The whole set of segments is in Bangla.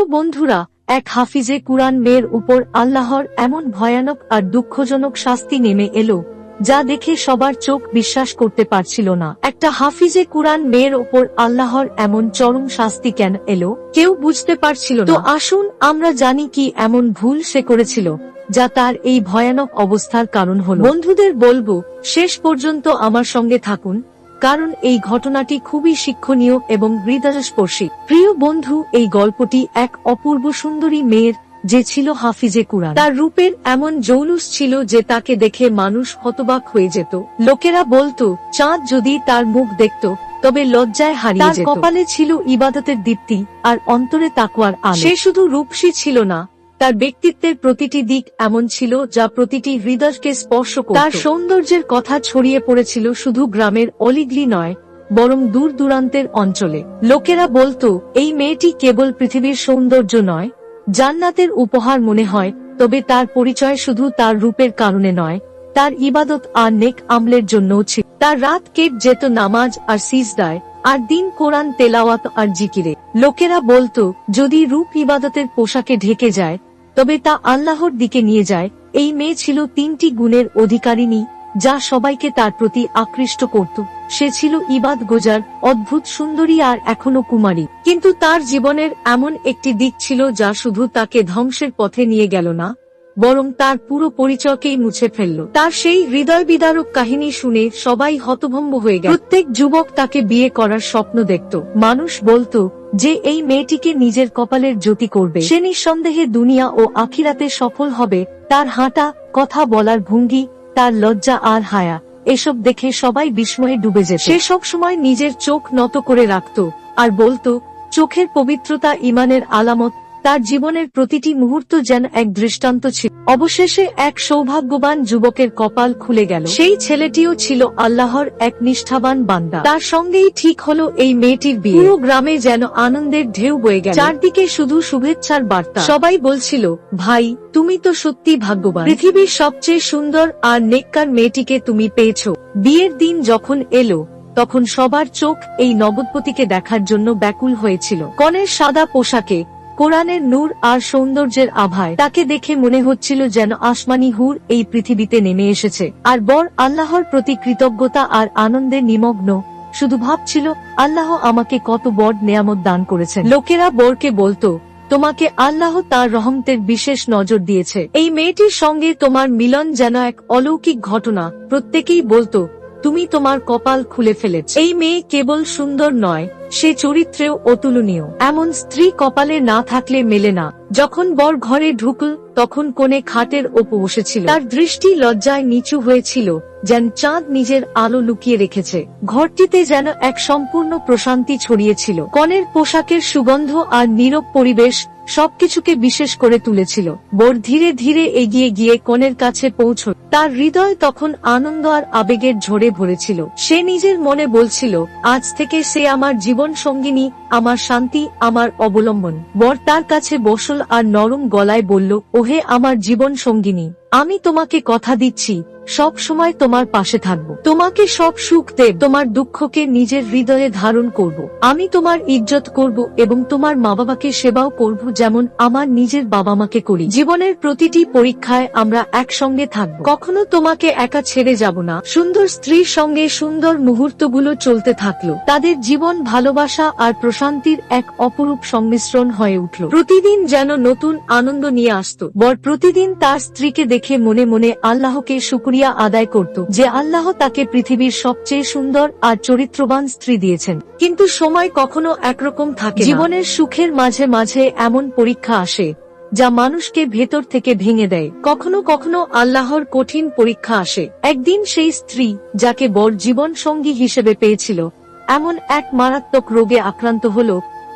প্রিয় বন্ধুরা, এক হাফিজে কুরআন মেয়ের উপর আল্লাহর এমন ভয়ানক আর দুঃখজনক শাস্তি নেমে এলো যা দেখে সবার চোখ বিশ্বাস করতে পারছিল না। একটা হাফিজে কুরআন মেয়ের উপর আল্লাহর এমন চরম শাস্তি কেন এলো কেউ বুঝতে পারছিল না। তো আসুন আমরা জানি কি এমন ভুল সে করেছিল যা তার এই ভয়ানক অবস্থার কারণ হলো। বন্ধুদের বলবো শেষ পর্যন্ত আমার সঙ্গে থাকুন, কারণ এই ঘটনাটি খুবই শিক্ষণীয় এবং হৃদয়স্পর্শী। প্রিয় বন্ধু, এই গল্পটি এক অপূর্ব সুন্দরী মেয়ের যে ছিল হাফিজে কুরআন। তার রূপের এমন জৌলুস ছিল যে তাকে দেখে মানুষ হতবাক হয়ে যেত। লোকেরা বলতো চাঁদ যদি তার মুখ দেখত তবে লজ্জায় হারিয়ে যেত। তার কপালে ছিল ইবাদতের দীপ্তি আর অন্তরে তাকওয়ার আলো। সে শুধু রূপসী ছিল না, তার ব্যক্তিত্বের প্রতিটি দিক এমন ছিল যা প্রতিটি হৃদয়কে স্পর্শ করত। তার সৌন্দর্যের কথা ছড়িয়ে পড়েছিল শুধু গ্রামের অলিগলি নয়, বরং দূর দূরান্তের অঞ্চলে। লোকেরা বলতো এই মেয়েটি কেবল পৃথিবীর সৌন্দর্য নয়, জান্নাতের উপহার মনে হয়। তবে তার পরিচয় শুধু তার রূপের কারণে নয়, তার ইবাদত আর নেক আমলের জন্যও ছিল। তার রাত কেটে যেত নামাজ আর সিজদায়, আর দিন কোরআন তেলাওয়াত আর জিকিরে। লোকেরা বলতো যদি রূপ ইবাদতের পোশাকে ঢেকে যায় তবে তা আল্লাহর দিকে নিয়ে যায়। এই মেয়ে ছিল তিনটি গুণের অধিকারিণী যা সবাইকে তার প্রতি আকৃষ্ট করত। সে ছিল ইবাদতগুজার, অদ্ভুত সুন্দরী আর এখনো কুমারী। কিন্তু তার জীবনের এমন একটি দিক ছিল যা শুধু তাকে ধ্বংসের পথে নিয়ে গেল না, বরং তার পুরো পরিচয়কেই মুছে ফেলল। তার সেই হৃদয় বিদারক কাহিনী শুনে সবাই হতভম্ব হয়ে গেল। প্রত্যেক যুবক তাকে বিয়ে করার স্বপ্ন দেখত। মানুষ বলতো যে এই মেয়েটিকে নিজের কপালের জ্যোতি করবে, সে নিঃসন্দেহে দুনিয়া ও আখিরাতে সফল হবে। তার হাঁটা, কথা বলার ভঙ্গি, তার লজ্জা আর হায়া, এসব দেখে সবাই বিস্ময়ে ডুবে যেত। সে সব সময় নিজের চোখ নত করে রাখত আর বলতো চোখের পবিত্রতা ইমানের আলামত। তার জীবনের প্রতিটি মুহূর্ত যেন এক দৃষ্টান্ত ছিল। অবশেষে এক সৌভাগ্যবান যুবকের কপাল খুলে গেল। সেই ছেলেটিও ছিল আল্লাহর এক নিষ্ঠাবান বান্দা। তার সঙ্গেই ঠিক হলো এই মেয়েটির বিয়ে। পুরো গ্রামে যেন আনন্দের ঢেউ বয়ে গেল। চারদিকে শুধু শুভেচ্ছার বার্তা। সবাই বলছিল ভাই তুমি তো সত্যি ভাগ্যবান, পৃথিবীর সবচেয়ে সুন্দর আর নেককার মেয়েটিকে তুমি পেয়েছো। বিয়ের দিন যখন এলো তখন সবার চোখ এই নবদম্পতিকে দেখার জন্য ব্যাকুল হয়েছিল। কনের সাদা পোশাকে, কোরআনের নূর আর সৌন্দর্যের আভায় তাকে দেখে মনে হচ্ছিল যেন আসমানি হুর এই পৃথিবীতে নেমে এসেছে। আর বর আল্লাহর প্রতি কৃতজ্ঞতা আর আনন্দে নিমগ্ন, শুধু ভাবছিল আল্লাহ আমাকে কত বড় নেয়ামত দান করেছেন। লোকেরা বরকে বলতো তোমাকে আল্লাহ তার রহমতের বিশেষ নজর দিয়েছে, এই মেয়েটির সঙ্গে তোমার মিলন যেন এক অলৌকিক ঘটনা। প্রত্যেকেই বলতো তুমি তোমার কপাল খুলে ফেলেছ। এই মেয়ে কেবল সুন্দর নয়, সে চরিত্রেও অতুলনীয়। এমন স্ত্রী কপালে না থাকলে মেলে না। যখন বর ঘরে ঢুকল তখন কোণে খাটের ওপর বসেছিল। তার দৃষ্টি লজ্জায় নিচু হয়েছিল, যেন চাঁদ নিজের আলো লুকিয়ে রেখেছে। ঘরটিতে যেন এক সম্পূর্ণ প্রশান্তি ছড়িয়েছিল। কনের পোশাকের সুগন্ধ আর নীরব পরিবেশ সবকিছুকে বিশেষ করে তুলেছিল। বর ধীরে ধীরে এগিয়ে গিয়ে কনের কাছে পৌঁছল। তার হৃদয় তখন আনন্দ আর আবেগের ঝড়ে ভরেছিল। সে নিজের মনে বলছিল আজ থেকে সে আমার জীবন সঙ্গিনী, আমার শান্তি, আমার অবলম্বন। বর তার কাছে বসল আর নরম গলায় বলল, ওহে আমার জীবন সঙ্গিনী, আমি তোমাকে কথা দিচ্ছি সব সময় তোমার পাশে থাকব, তোমাকে সব সুখ দেব, তোমার দুঃখকে নিজের হৃদয়ে ধারণ করব। আমি তোমার ইজ্জত করব এবং তোমার মা বাবাকে সেবাও করব যেমন আমার নিজের বাবা মাকে করি। জীবনের প্রতিটি পরীক্ষায় আমরা একসঙ্গে থাকব, কখনো তোমাকে একা ছেড়ে যাব না। সুন্দর স্ত্রীর সঙ্গে সুন্দর মুহূর্তগুলো চলতে থাকলো। তাদের জীবন ভালোবাসা আর প্রশান্তির এক অপরূপ সংমিশ্রণ হয়ে উঠল। প্রতিদিন যেন নতুন আনন্দ নিয়ে আসতো। বর প্রতিদিন তার স্ত্রীকে দেখে মনে মনে আল্লাহকে শুকরিয়া আদায় করত যে আল্লাহ তাকে পৃথিবীর সবচেয়ে সুন্দর আর চরিত্রবান স্ত্রী দিয়েছেন। কিন্তু সময় কখনো একরকম থাকে না। জীবনের সুখের মাঝে মাঝে এমন পরীক্ষা আসে যা মানুষকে ভেতর থেকে ভেঙে দেয়। কখনো কখনো আল্লাহর কঠিন পরীক্ষা আসে। একদিন সেই স্ত্রী যাকে বর জীবন সঙ্গী হিসেবে পেয়েছিল এমন এক মারাত্মক রোগে আক্রান্ত হলো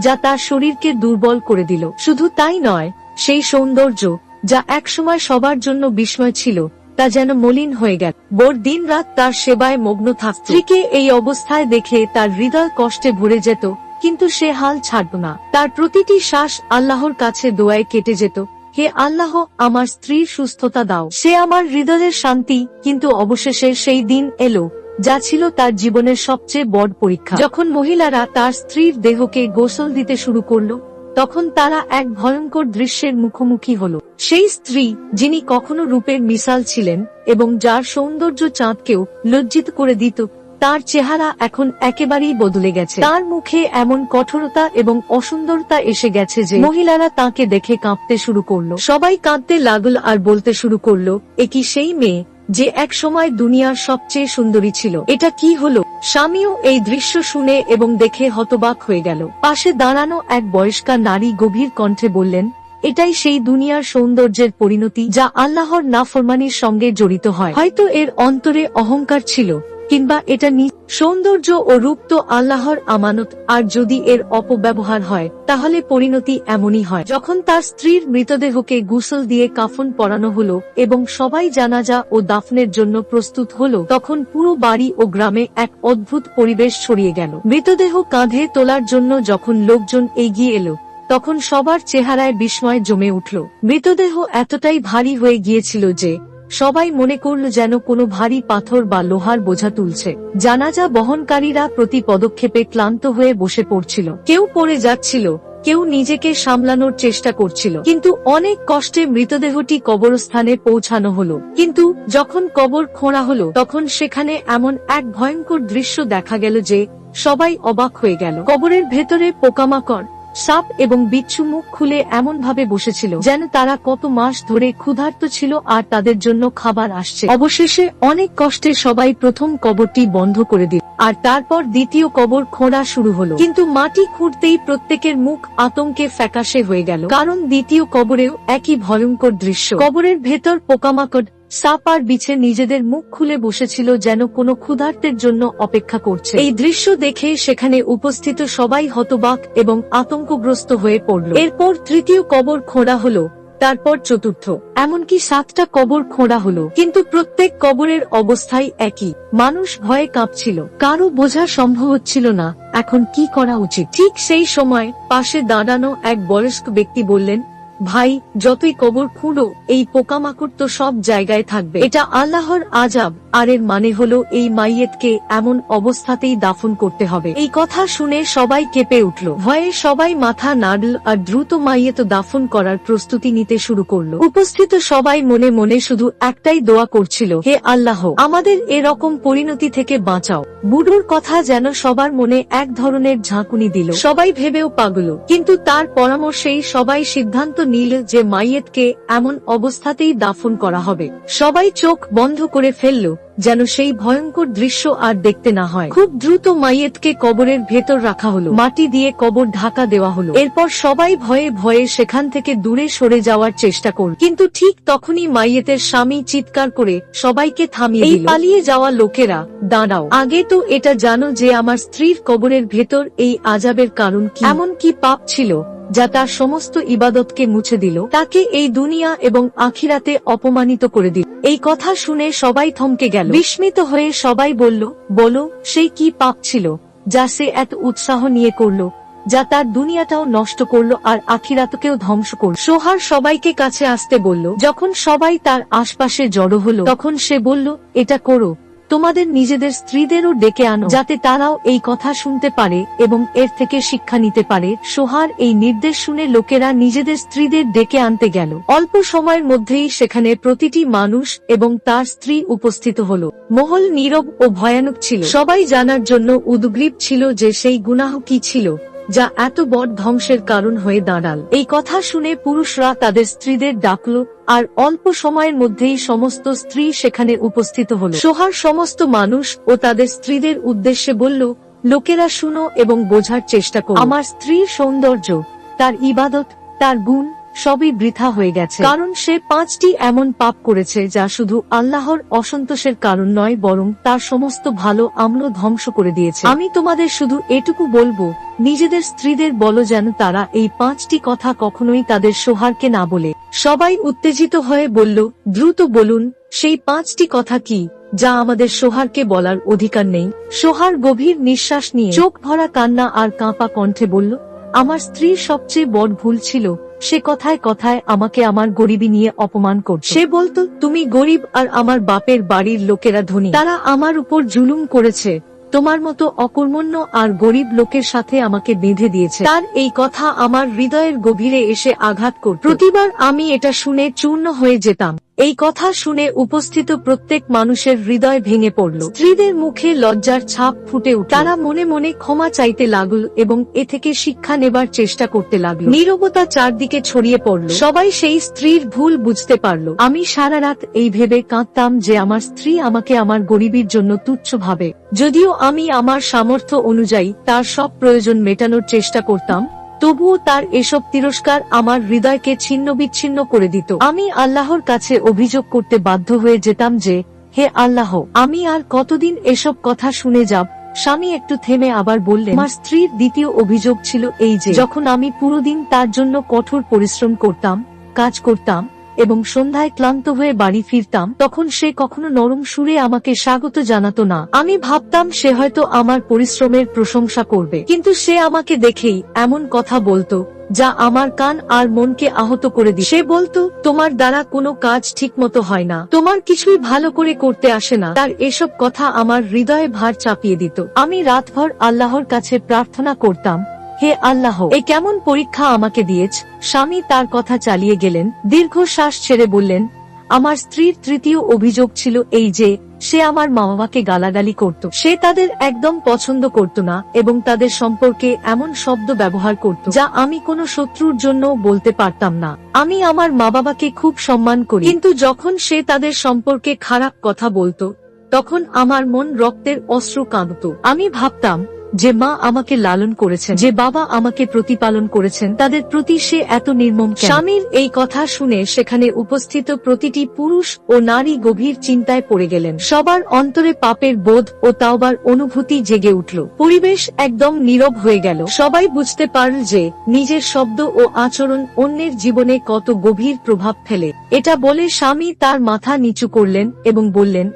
যা তার শরীরকে দুর্বল করে দিল। শুধু তাই নয়, সেই সৌন্দর্য যা একসময় সবার জন্য বিস্ময় ছিল তা যেন মলিন হয়ে গেল। বর দিন রাত তার সেবায় মগ্ন থাকত। স্ত্রীকে এই অবস্থায় দেখে তার হৃদয় কষ্টে ভরে যেত, কিন্তু সে হাল ছাড়ত না। তার প্রতিটি শ্বাস আল্লাহর কাছে দোয়ায় কেটে যেত, হে আল্লাহ আমার স্ত্রীর সুস্থতা দাও, সে আমার হৃদয়ের শান্তি। কিন্তু অবশেষে সেই দিন এলো যা ছিল তার জীবনের সবচেয়ে বড় পরীক্ষা। যখন মহিলারা তার স্ত্রীর দেহকে গোসল দিতে শুরু করলো তখন তারা এক ভয়ঙ্কর দৃশ্যের মুখোমুখি হলো। সেই স্ত্রী যিনি কখনো রূপের মিসাল ছিলেন এবং যার সৌন্দর্য চাঁদকেও লজ্জিত করে দিত, তার চেহারা এখন একেবারেই বদলে গেছে। তার মুখে এমন কঠোরতা এবং অসুন্দরতা এসে গেছে যে মহিলারা তাকে দেখে কাঁপতে শুরু করলো। সবাই কাঁদতে লাগল আর বলতে শুরু করলো, এ কি সেই মেয়ে যে এক সময় দুনিয়ার সবচেয়ে সুন্দরী ছিল? এটা কি হলো? স্বামীও এই দৃশ্য শুনে এবং দেখে হতবাক হয়ে গেল। পাশে দাঁড়ানো এক বয়স্কা নারী গভীর কণ্ঠে বললেন, এটাই সেই দুনিয়ার সৌন্দর্যের পরিণতি যা আল্লাহর নাফরমানির সঙ্গে জড়িত হয়। হয়তো এর অন্তরে অহংকার ছিল, কিংবা এটা সৌন্দর্য ও রূপ তো আল্লাহর আমানত, আর যদি এর অপব্যবহার হয় তাহলে পরিণতি এমনই হয়। যখন তার স্ত্রীর মৃতদেহকে গোসল দিয়ে কাফন পরানো হলো এবং সবাই জানাজা ও দাফনের জন্য প্রস্তুত হলো, তখন পুরো বাড়ি ও গ্রামে এক অদ্ভুত পরিবেশ ছড়িয়ে গেল। মৃতদেহ কাঁধে তোলার জন্য যখন লোকজন এগিয়ে এলো, তখন সবার চেহারায় বিস্ময় জমে উঠল। মৃতদেহ এতটাই ভারী হয়ে গিয়েছিল যে সবাই মনে করল যেন কোনো ভারী পাথর বা লোহার বোঝা তুলছে। জানাজা বহনকারীরা প্রতি পদক্ষেপে ক্লান্ত হয়ে বসে পড়ছিল, কেউ পড়ে যাচ্ছিল, কেউ নিজেকে সামলানোর চেষ্টা করছিল, কিন্তু অনেক কষ্টে মৃতদেহটি কবরস্থানে পৌঁছানো হলো। কিন্তু যখন কবর খোঁড়া হলো, তখন সেখানে এমন এক ভয়ঙ্কর দৃশ্য দেখা গেল যে সবাই অবাক হয়ে গেল। কবরের ভেতরে পোকামাকড়, সাপ এবং বিচ্ছু মুখ খুলে এমন ভাবে বসেছিল যেন তারা কত মাস ধরে ক্ষুধার্ত ছিল আর তাদের জন্য খাবার আসছে। অবশেষে অনেক কষ্টে সবাই প্রথম কবরটি বন্ধ করে দিল, আর তারপর দ্বিতীয় কবর খোঁড়া শুরু হলো। কিন্তু মাটি খুঁড়তেই প্রত্যেকের মুখ আতঙ্কে ফ্যাকাশে হয়ে গেল, কারণ দ্বিতীয় কবরেও একই ভয়ঙ্কর দৃশ্য। কবরের ভেতর পোকামাকড়, সাপ আর বিছে নিজেদের মুখ খুলে বসেছিল যেন কোনো ক্ষুধার্তের জন্য অপেক্ষা করছে। এই দৃশ্য দেখে সেখানে উপস্থিত সবাই হতবাক এবং আতঙ্কগ্রস্ত হয়ে পড়ল। এরপর তৃতীয় কবর খোঁড়া হলো, তারপর চতুর্থ, এমনকি 7টা কবর খোঁড়া হলো, কিন্তু প্রত্যেক কবরের অবস্থাই একই। মানুষ ভয়ে কাঁপছিল, কারো বোঝা সম্ভব হচ্ছিল না এখন কি করা উচিত। ঠিক সেই সময় পাশে দাঁড়ানো এক বয়স্ক ব্যক্তি বললেন, ভাই, যতই কবর খুঁড়ো এই পোকামাকড় তো সব জায়গায় থাকবে। এটা আল্লাহর আযাব, আর এর মানে হলো এই মাইয়েতকে এমন অবস্থাতেই দাফন করতে হবে। এই কথা শুনে সবাই কেঁপে উঠল। ভয়ে সবাই মাথা নাড়ল আর দ্রুত মাইয়েত দাফন করার প্রস্তুতি নিতে শুরু করলো। উপস্থিত সবাই মনে মনে শুধু একটাই দোয়া করছিল, হে আল্লাহ, আমাদের এরকম পরিণতি থেকে বাঁচাও। বুড়োর কথা যেন সবার মনে এক ধরনের ঝাঁকুনি দিল। সবাই ভেবেও পাগল, কিন্তু তার পরামর্শেই সবাই সিদ্ধান্ত নীল যে মাইয়েতকে এমন অবস্থাতেই দাফন করা হবে। সবাই চোখ বন্ধ করে ফেলল যেন সেই ভয়ঙ্কর দৃশ্য আর দেখতে না হয়। খুব দ্রুত মাইয়েতকে কবরের ভেতর রাখা হলো, মাটি দিয়ে কবর ঢাকা দেওয়া হলো। এরপর সবাই ভয়ে ভয়ে সেখান থেকে দূরে সরে যাওয়ার চেষ্টা করল, কিন্তু ঠিক তখনই মাইয়েতের স্বামী চিৎকার করে সবাইকে থামিয়ে দিল। এই পালিয়ে যাওয়া লোকেরা, দাঁড়াও, আগে তো এটা জানো যে আমার স্ত্রীর কবরের ভেতর এই আযাবের কারণ কি? এমন কি পাপ ছিল যা তার সমস্ত ইবাদতকে মুছে দিল, তাকে এই দুনিয়া এবং আখিরাতে অপমানিত করে দিল? এই কথা শুনে সবাই থমকে গেল। বিস্মিত হয়ে সবাই বলল, বলো, সেই কি পাপ ছিল যা সে এত উৎসাহ নিয়ে করলো, যা তার দুনিয়াটাও নষ্ট করলো আর আখিরাতকেও ধ্বংস করল? সোহার সবাইকে কাছে আসতে বলল। যখন সবাই তার আশপাশে জড়ো হলো, তখন সে বলল, এটা করো, তোমাদের নিজেদের স্ত্রীদেরও ডেকে আনো, যাতে তারাও এই কথা শুনতে পারে এবং এর থেকে শিক্ষা নিতে পারে। সোহার এই নির্দেশ শুনে লোকেরা নিজেদের স্ত্রীদের ডেকে আনতে গেল। অল্প সময়ের মধ্যেই সেখানে প্রতিটি মানুষ এবং তার স্ত্রী উপস্থিত হলো। মহল নীরব ও ভয়ানক ছিল। সবাই জানার জন্য উদ্গ্রীব ছিল যে সেই গুনাহ কি ছিল যা এত বড় ধ্বংসের কারণ হয়ে দাঁড়াল। এই কথা শুনে পুরুষরা তাদের স্ত্রীদের ডাকল, আর অল্প সময়ের মধ্যেই সমস্ত স্ত্রী সেখানে উপস্থিত হল। সোহার সমস্ত মানুষ ও তাদের স্ত্রীদের উদ্দেশ্যে বলল, লোকেরা শুনো এবং বোঝার চেষ্টা করো। আমার স্ত্রীর সৌন্দর্য, তার ইবাদত, তার গুণ সবই বৃথা হয়ে গেছে, কারণ সে 5টি এমন পাপ করেছে যা শুধু আল্লাহর অসন্তোষের কারণ নয়, বরং তার সমস্ত ভালো আমল ধ্বংস করে দিয়েছে। আমি তোমাদের শুধু এটুকু বলবো, নিজেদের স্ত্রীদের বলো যেন তারা এই 5টি কথা কখনোই তাদের সোহারকে না বলে। সবাই উত্তেজিত হয়ে বলল, দ্রুত বলুন, সেই 5টি কথা কি যা আমাদের সোহারকে বলার অধিকার নেই? সোহার গভীর নিঃশ্বাস নিয়ে চোখ ভরা কান্না আর কাঁপা কণ্ঠে বলল, আমার স্ত্রীর সবচেয়ে বড় ভুল ছিল সে কথায় কথায় আমাকে আমার গরিবী নিয়ে অপমান করত। সে বলতো, তুমি গরিব আর আমার বাপের বাড়ির লোকেরা ধনী, তারা আমার উপর জুলুম করেছে, তোমার মতো অকর্মণ্য আর গরিব লোকের সাথে আমাকে বেঁধে দিয়েছে। তার এই কথা আমার হৃদয়ের গভীরে এসে আঘাত করত। প্রতিবার আমি এটা শুনে চূর্ণ হয়ে যেতাম। এই কথা শুনে উপস্থিত প্রত্যেক মানুষের হৃদয় ভেঙে পড়ল। স্ত্রীদের মুখে লজ্জার ছাপ ফুটে উঠল। তারা মনে মনে ক্ষমা চাইতে লাগল এবং এ থেকে শিক্ষা নেবার চেষ্টা করতে লাগল। নীরবতা চারদিকে ছড়িয়ে পড়ল। সবাই সেই স্ত্রীর ভুল বুঝতে পারল। আমি সারা রাত এই ভেবে কাঁদতাম যে আমার স্ত্রী আমাকে আমার গরিবের জন্য তুচ্ছ ভাবে। যদিও আমি আমার সামর্থ্য অনুযায়ী তার সব প্রয়োজন মেটানোর চেষ্টা করতাম, তবুও তার এসব তিরস্কার আমার হৃদয়কে ছিন্ন বিচ্ছিন্ন করে দিত। আমি আল্লাহর কাছে অভিযোগ করতে বাধ্য হয়ে যেতাম যে, হে আল্লাহ, আমি আর কতদিন এসব কথা শুনে যাব। স্বামী একটু থেমে আবার বললেন, আমার স্ত্রীর দ্বিতীয় অভিযোগ ছিল এই যে, যখন আমি পুরো দিন তার জন্য কঠোর পরিশ্রম করতাম, কাজ করতাম এবং সন্ধ্যায় ক্লান্ত হয়ে বাড়ি ফিরতাম, তখন সে কখনো নরম সুরে আমাকে স্বাগত জানাতো না। আমি ভাবতাম সে হয়তো আমার পরিশ্রমের প্রশংসা করবে, কিন্তু সে আমাকে দেখেই এমন কথা বলতো যা আমার কান আর মনকে আহত করে দিত। সে বলতো, তোমার দ্বারা কোনো কাজ ঠিকমতো হয় না, তোমার কিছুই ভালো করে করতে আসে না। তার এসব কথা আমার হৃদয়ে ভার চাপিয়ে দিত। আমি রাতভর আল্লাহর কাছে প্রার্থনা করতাম, হে আল্লাহ, এ কেমন পরীক্ষা আমাকে দিয়েছ। স্বামী তার কথা চালিয়ে গেলেন। দীর্ঘশ্বাস ছেড়ে বললেন, আমার স্ত্রীর তৃতীয় অভিযোগ ছিল এই যে, সে আমার মা বাবাকে গালাগালি করত। সে তাদের একদম পছন্দ করত না এবং তাদের সম্পর্কে এমন শব্দ ব্যবহার করত যা আমি কোনো শত্রুর জন্য বলতে পারতাম না। আমি আমার মা বাবাকে খুব সম্মান করি, কিন্তু যখন সে তাদের সম্পর্কে খারাপ কথা বলতো, তখন আমার মন রক্তের অশ্রু কাঁদত। আমি ভাবতাম যে মা আমাকে লালন করেছেন, যে বাবা আমাকে প্রতিপালন করেছেন, তাদের প্রতি সে এত নির্মম কেন? স্বামীর এই কথা শুনে সেখানে উপস্থিত প্রতিটি পুরুষ ও নারী গভীর চিন্তায় পড়ে গেলেন। সবার অন্তরে পাপের বোধ ও তাওবার অনুভূতি জেগে উঠল। পরিবেশ একদম নীরব হয়ে গেল। সবাই বুঝতে পারল যে নিজের শব্দ ও আচরণ অন্যের জীবনে কত গভীর প্রভাব ফেলে। এটা বলে স্বামী তার মাথা নিচু করলেন এবং বললেন,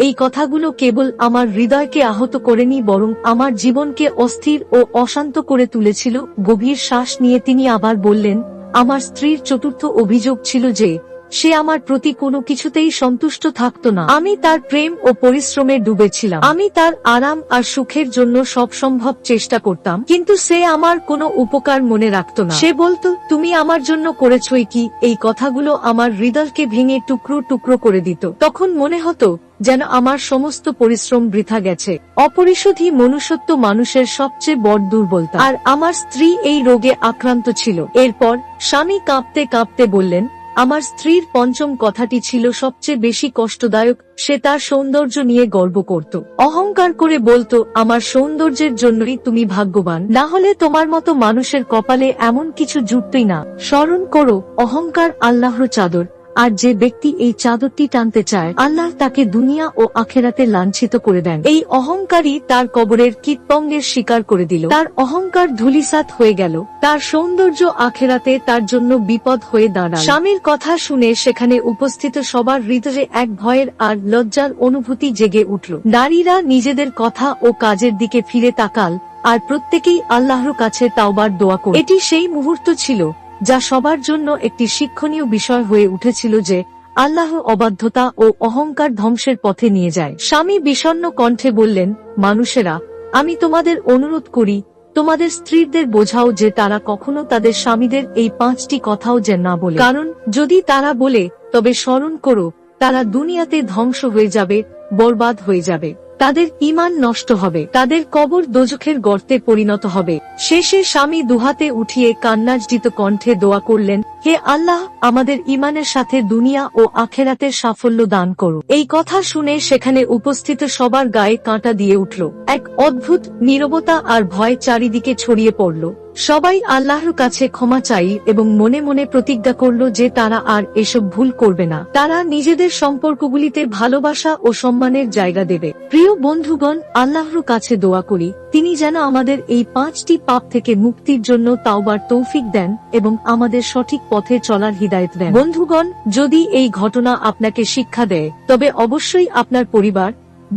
এই কথাগুলো কেবল আমার হৃদয়কে আহত করেনি, বরং আমার জীবনকে অস্থির ও অশান্ত করে তুলেছিল। গভীর শ্বাস নিয়ে তিনি আবার বললেন, আমার স্ত্রীর চতুর্থ অভিযোগ ছিল যে, সে আমার প্রতি কোনো কিছুতেই সন্তুষ্ট থাকত না। আমি তার প্রেম ও পরিশ্রমে ডুবেছিলাম। আমি তার আরাম আর সুখের জন্য সব সম্ভব চেষ্টা করতাম, কিন্তু সে আমার কোনো উপকার মনে রাখত না। সে বলতো, তুমি আমার জন্য করেছই কি? এই কথাগুলো আমার হৃদয়কে ভেঙে টুকরো টুকরো করে দিত। তখন মনে হতো যেন আমার সমস্ত পরিশ্রম বৃথা গেছে। অপরিশোধী মনুষ্যত্ব মানুষের সবচেয়ে বড় দুর্বলতা, আর আমার স্ত্রী এই রোগে আক্রান্ত ছিল। এরপর স্বামী কাঁপতে কাঁপতে বললেন, আমার স্ত্রীর পঞ্চম কথাটি ছিল সবচেয়ে বেশি কষ্টদায়ক। সে তার সৌন্দর্য নিয়ে গর্ব করত, অহংকার করে বলতো, আমার সৌন্দর্যের জন্যই তুমি ভাগ্যবান, না হলে তোমার মতো মানুষের কপালে এমন কিছু জুটতই না। স্মরণ করো, অহংকার আল্লাহর চাদর, আর যে ব্যক্তি এই চাদরটি টানতে চায়, আল্লাহ তাকে দুনিয়া ও আখেরাতে লাঞ্ছিত করে দেন। এই অহংকারী তার কবরের কীটপঙ্গের শিকার করে দিল। তার অহংকার ধূলিসাৎ হয়ে গেল। তার সৌন্দর্য আখেরাতে তার জন্য বিপদ হয়ে দাঁড়াল। স্বামীর কথা শুনে সেখানে উপস্থিত সবার হৃদয়ে এক ভয়ের আর লজ্জার অনুভূতি জেগে উঠল। নারীরা নিজেদের কথা ও কাজের দিকে ফিরে তাকাল, আর প্রত্যেকেই আল্লাহর কাছে তাওবার দোয়া করল। এটি সেই মুহূর্ত ছিল যা সবার জন্য একটি শিক্ষণীয় বিষয় হয়ে উঠেছিল যে, আল্লাহ অবাধ্যতা ও অহংকার ধ্বংসের পথে নিয়ে যায়। স্বামী বিষণ্ণ কণ্ঠে বললেন, মানুষেরা, আমি তোমাদের অনুরোধ করি, তোমাদের স্ত্রীদের বোঝাও যে তারা কখনো তাদের স্বামীদের এই 5টি কথাও যেন না বলে। কারণ যদি তারা বলে, তবে স্মরণ করো, তারা দুনিয়াতে ধ্বংস হয়ে যাবে, বরবাদ হয়ে যাবে। তাদের ঈমান নষ্ট হবে, তাদের কবর দোজখের গর্তে পরিণত হবে। শেষে স্বামী দুহাতে উঠিয়ে কান্নাজডিত কণ্ঠে দোয়া করলেন, হে আল্লাহ, আমাদের ঈমানের সাথে দুনিয়া ও আখেরাতের সাফল্য দান করো। এই কথা শুনে সেখানে উপস্থিত সবার গায়ে কাঁটা দিয়ে উঠল। এক অদ্ভুত নীরবতা আর ভয় চারিদিকে ছড়িয়ে পড়ল। সবাই আল্লাহর কাছে ক্ষমা চাই এবং মনে মনে প্রতিজ্ঞা করল যে তারা আর এসব ভুল করবে না। তারা নিজেদের সম্পর্কগুলিতে ভালোবাসা ও সম্মানের জায়গা দেবে। প্রিয় বন্ধুগণ, আল্লাহর কাছে দোয়া করি তিনি যেন আমাদের এই 5টি পাপ থেকে মুক্তির জন্য তাওবার তৌফিক দেন এবং আমাদের সঠিক পথে চলার হিদায়াত দেন। বন্ধুগণ, যদি এই ঘটনা আপনাকে শিক্ষা দেয়, তবে অবশ্যই আপনার পরিবার,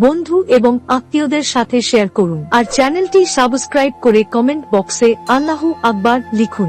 বন্ধু এবং আত্মীয়দের সাথে শেয়ার করুন, আর চ্যানেলটি সাবস্ক্রাইব করে কমেন্ট বক্সে আল্লাহু আকবার লিখুন।